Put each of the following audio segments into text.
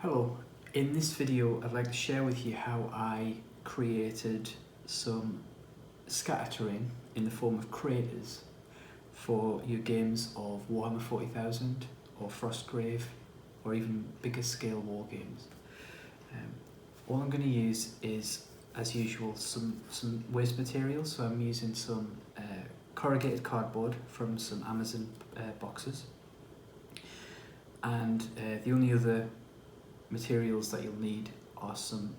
Hello, in this video I'd like to share with you how I created some scatter terrain in the form of craters for your games of Warhammer 40,000 or Frostgrave or even bigger scale war games. All I'm going to use is, as usual, some waste material. So I'm using some corrugated cardboard from some Amazon boxes, and the only other materials that you'll need are some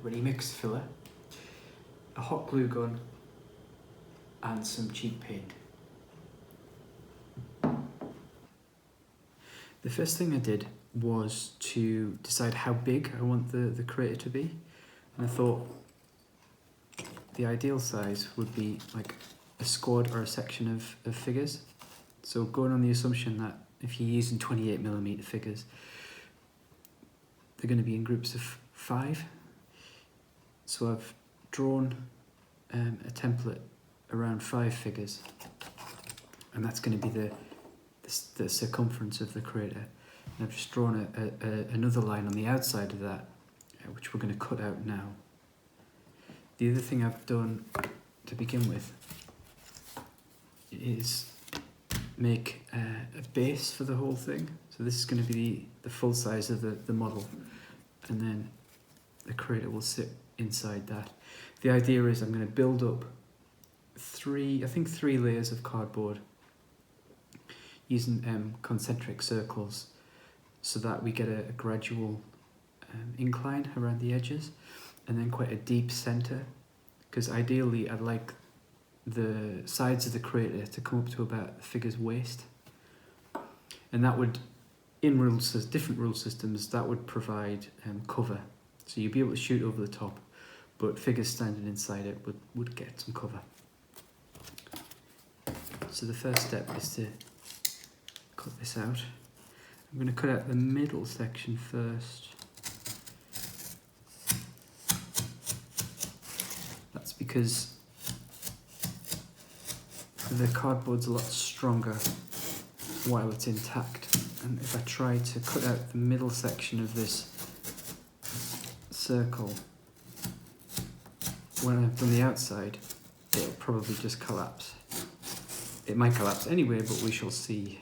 ready mix filler, a hot glue gun, and some cheap paint. The first thing I did was to decide how big I want the crater to be, and I thought the ideal size would be like a squad or a section of figures. So going on the assumption that if you're using 28mm figures, they're going to be in groups of 5. So I've drawn a template around 5 figures, and that's going to be the circumference of the crater. And I've just drawn another line on the outside of that, which we're going to cut out now. The other thing I've done to begin with is make a base for the whole thing. So this is going to be the full size of the model, and then the crater will sit inside that. The idea is I'm going to build up 3 layers of cardboard using concentric circles, so that we get a gradual incline around the edges, and then quite a deep centre, because ideally I'd like the sides of the crater to come up to about the figure's waist, and that would, in different rule systems, that would provide cover. So you'd be able to shoot over the top, but figures standing inside it would get some cover. So the first step is to cut this out. I'm going to cut out the middle section first. That's because the cardboard's a lot stronger while it's intact, and if I try to cut out the middle section of this circle when I've done the outside, it'll probably just collapse. It might collapse anyway, but we shall see.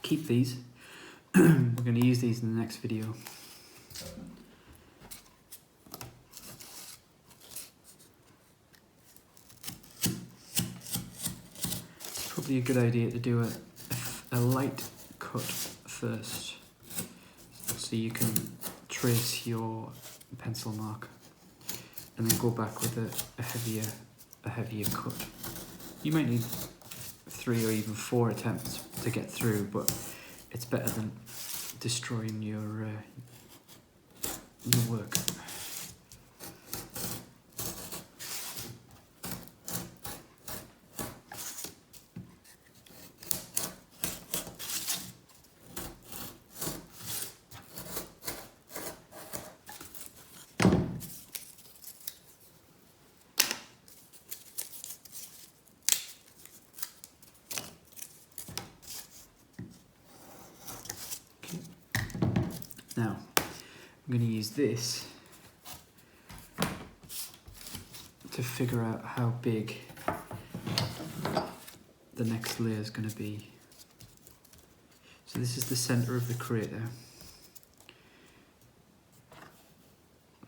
Keep these. We're going to use these in the next video. It's probably a good idea to do a light cut first, so you can trace your pencil mark, and then go back with a heavier cut. You might need 3 or even 4 attempts to get through, but it's better than destroying your work. Now, I'm going to use this to figure out how big the next layer is going to be. So this is the centre of the crater.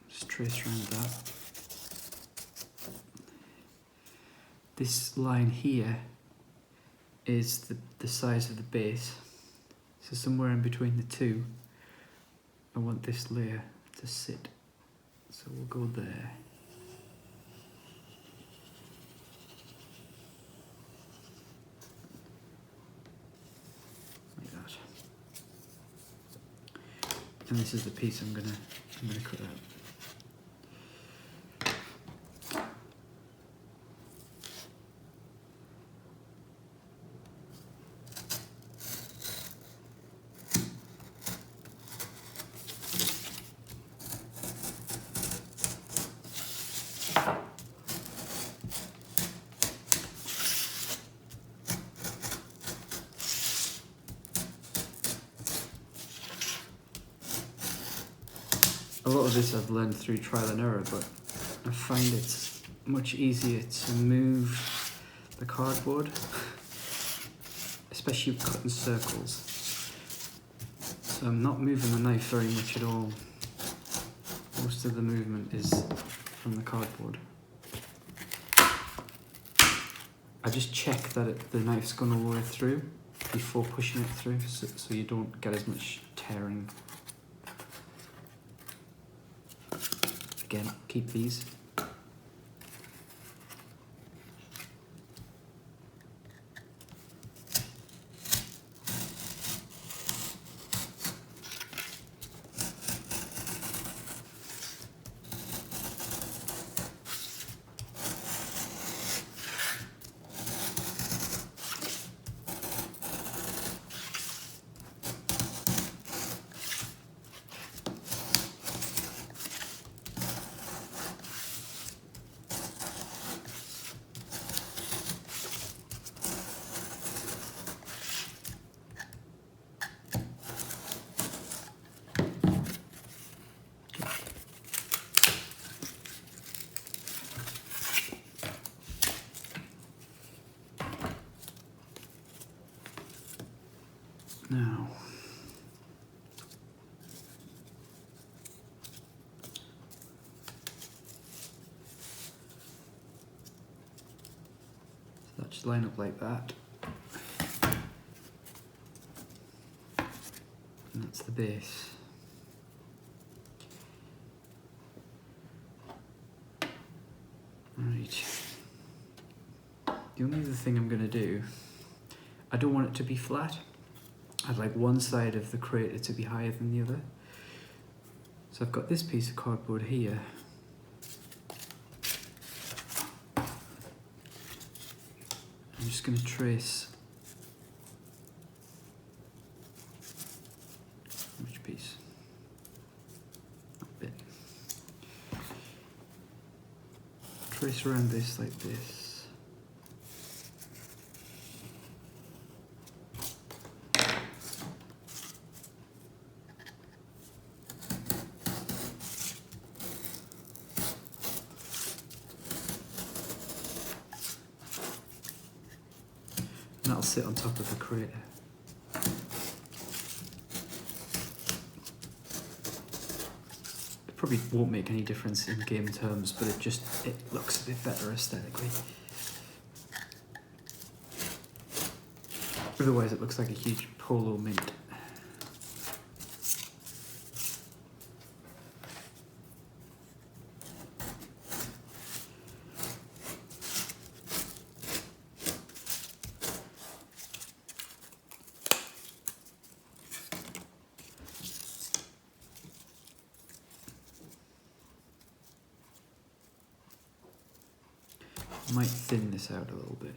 Just trace around that. This line here is the size of the base. So somewhere in between the two, I want this layer to sit, so we'll go there. Like that. And this is the piece I'm gonna cut out. a lot of this I've learned through trial and error, but I find it's much easier to move the cardboard, especially cutting circles. So I'm not moving the knife very much at all. Most of the movement is from the cardboard. I just check that the knife's gone all the way through before pushing it through, so you don't get as much tearing. Again, keep these. Now, so that should line up like that. And that's the base. Right. The only other thing I'm going to do, I don't want it to be flat. I'd like one side of the crater to be higher than the other. So I've got this piece of cardboard here. I'm just going to trace which piece? That bit. Trace around this like this. And that'll sit on top of the crater. It probably won't make any difference in game terms, but it looks a bit better aesthetically. Otherwise it looks like a huge polo mint. I might thin this out a little bit.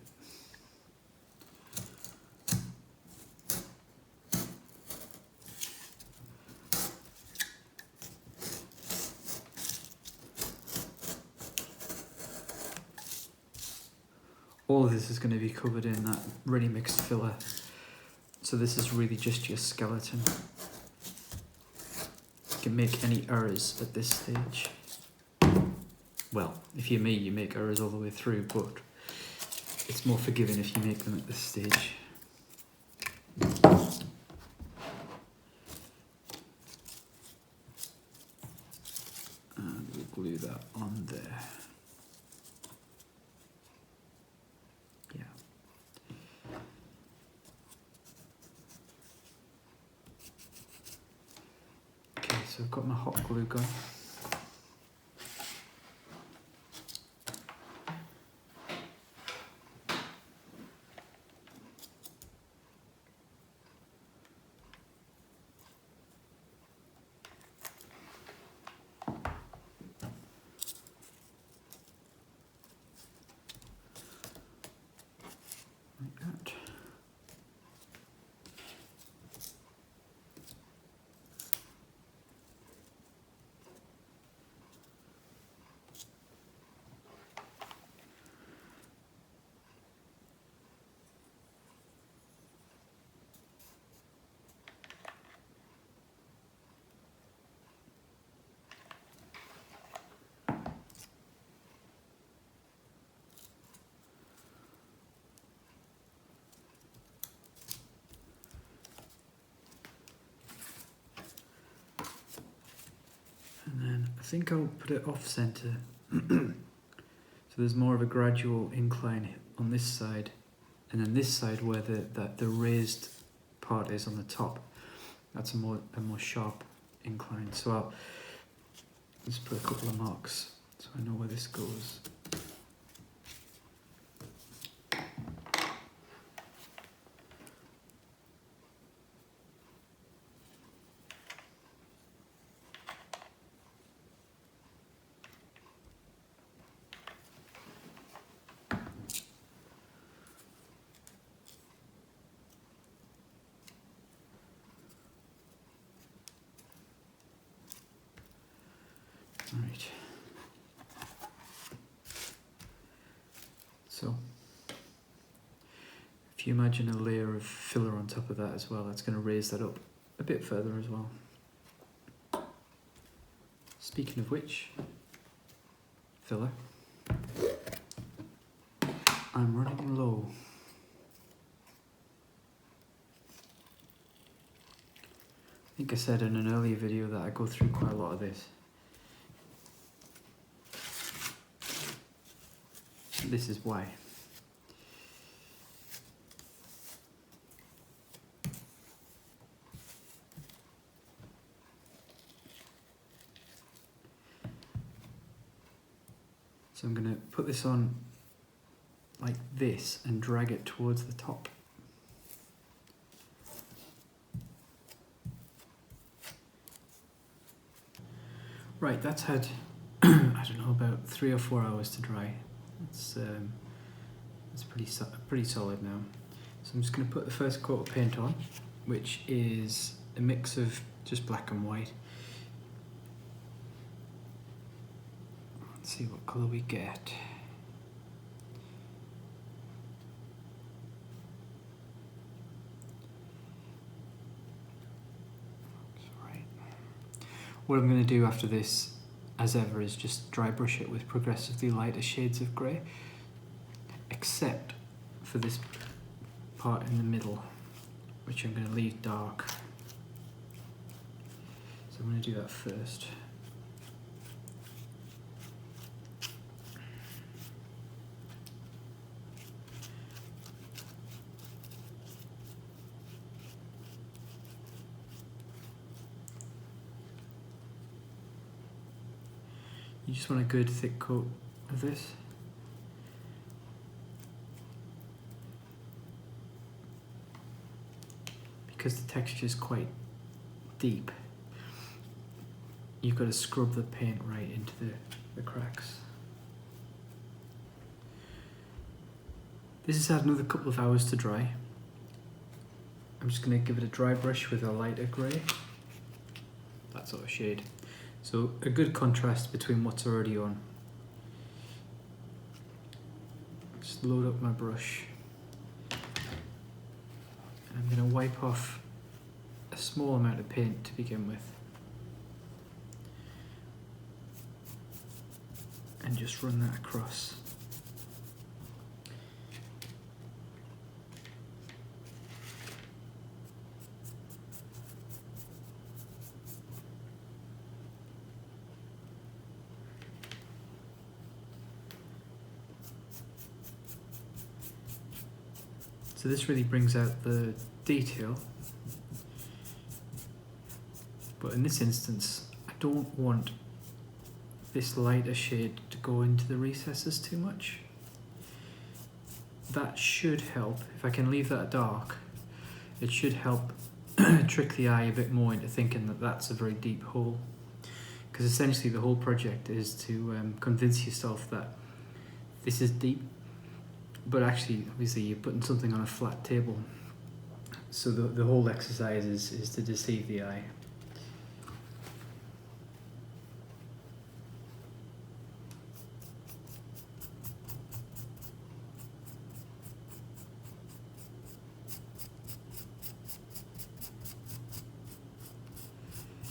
All of this is going to be covered in that ready mixed filler. So this is really just your skeleton. You can make any errors at this stage. Well, if you're me, you make errors all the way through, but it's more forgiving if you make them at this stage. And we'll glue that on there. Yeah. Okay, so I've got my hot glue gun. Like that. And I think I'll put it off center. So there's more of a gradual incline on this side, and then this side where the raised part is on the top, that's a more sharp incline. So I'll just put a couple of marks so I know where this goes. Right. So, if you imagine a layer of filler on top of that as well, that's going to raise that up a bit further as well. Speaking of which, filler, I'm running low. I think I said in an earlier video that I go through quite a lot of this. This is why. So I'm going to put this on like this and drag it towards the top. Right, that's had, I don't know, about 3 or 4 hours to dry. It's pretty solid now. So I'm just going to put the first coat of paint on, which is a mix of just black and white. Let's see what colour we get. Right. What I'm going to do after this, as ever, is just dry brush it with progressively lighter shades of grey, except for this part in the middle, which I'm going to leave dark. So I'm going to do that first. You just want a good thick coat of this. Because the texture is quite deep, you've got to scrub the paint right into the cracks. This has had another couple of hours to dry. I'm just going to give it a dry brush with a lighter grey, that sort of shade. So a good contrast between what's already on. Just load up my brush. And I'm going to wipe off a small amount of paint to begin with. And just run that across. So this really brings out the detail, but in this instance I don't want this lighter shade to go into the recesses too much. That should help. If I can leave that dark, it should help trick the eye a bit more into thinking that that's a very deep hole, because essentially the whole project is to convince yourself that this is deep. But actually, obviously, you're putting something on a flat table. So the whole exercise is to deceive the eye.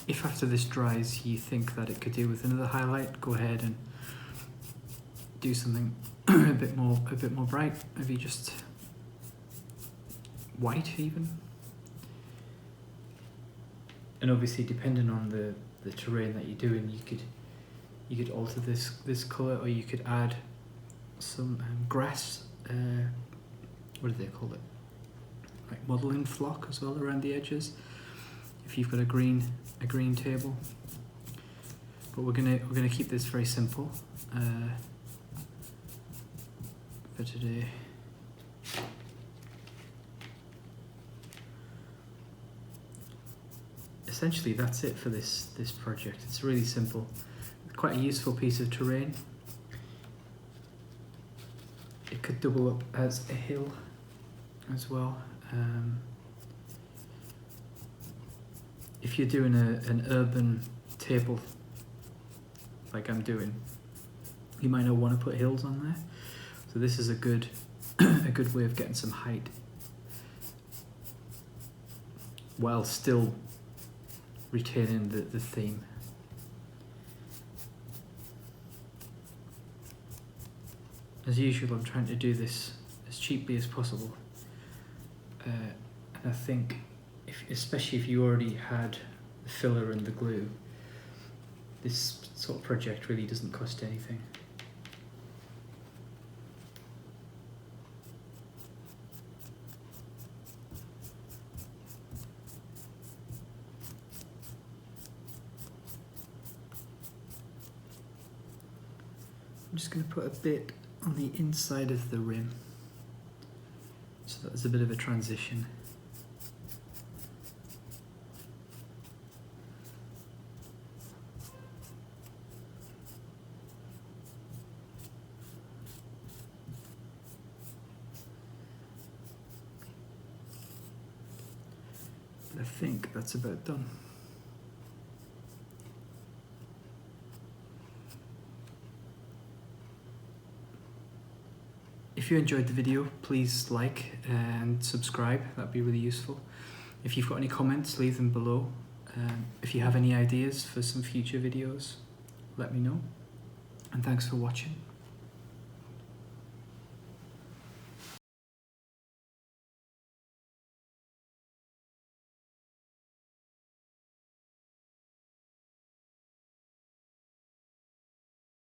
If after this dries you think that it could do with another highlight, go ahead and do something a bit more bright, maybe just white even. And obviously, depending on the terrain that you're doing, you could You could alter this colour, or you could add some grass, what do they call it? Like modelling flock as well around the edges. If you've got a green table. But we're gonna keep this very simple for today. Essentially, that's it for this project. It's really simple. Quite a useful piece of terrain. It could double up as a hill as well. If you're doing an urban table like I'm doing, you might not want to put hills on there. So this is a good way of getting some height while still retaining the theme. As usual, I'm trying to do this as cheaply as possible. And I think, especially if you already had the filler and the glue, this sort of project really doesn't cost anything. I'm just going to put a bit on the inside of the rim, so that there's a bit of a transition. But I think that's about done. If you enjoyed the video, please like and subscribe. That'd be really useful. If you've got any comments, leave them below. If you have any ideas for some future videos, let me know. And thanks for watching.